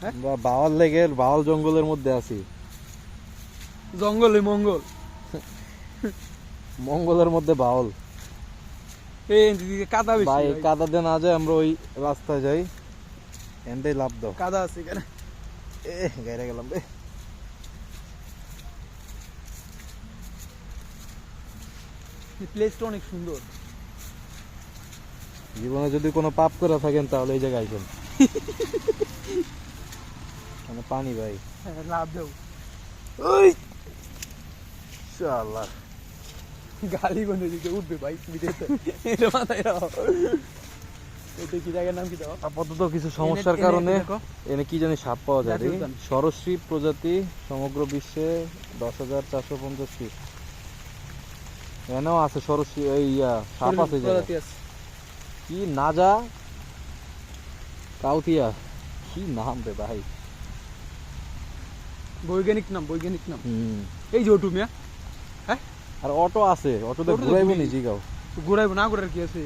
আমরা bowel লেগের bowel জঙ্গলের মধ্যে আছি। জঙ্গলে মঙ্গল, মঙ্গলের মধ্যে বাওয়াল। এই দিকে কাদা বেশি ভাই ভাই। কাদা দিয়ে না যায়, আমরা ওই রাস্তায় যাই, এন্ডেই লাভ দাও। কাদা আছে এখানে। গাইরা গেলাম রে। এই প্লেসটা অনেক সুন্দর। জীবনে যদি কোনো পাপ করে থাকেন তাহলে এই জায়গায় আইসেন। মানে পানি ভাই। হ্যাঁ, লাভ দেও। ওই শালা গালি বন্ধ দিকে উঠবে ভাই ভিডিওতে। এটা মাথায় রাখো। এটা কি জায়গার নাম কি দাও? আপাতত কিছু সমস্যার কারণে দেখো। এনে কি জানি সাপ পাওয়া যায়। জাতীয় উদ্যান। সরীসৃপ প্রজাতি সমগ্র বিশ্বে 10,450 পিস। এখানেও আছে সরীসৃপ, এই সাপ আছে এই জায়গায়। প্রজাতি আছে। কি নাজা কাউতিয়া, কি নাম রে ভাই। বৈজ্ঞানিক নাম, বৈজ্ঞানিক নাম। হুম। এই যে ওটু মিয়া। হ্যাঁ, আর অটো আছে, অটোতে অটো তো ঘুরাইবো ঘুরি। নি জিগাও। ঘুরাইবো না ঘুরার কি আছে?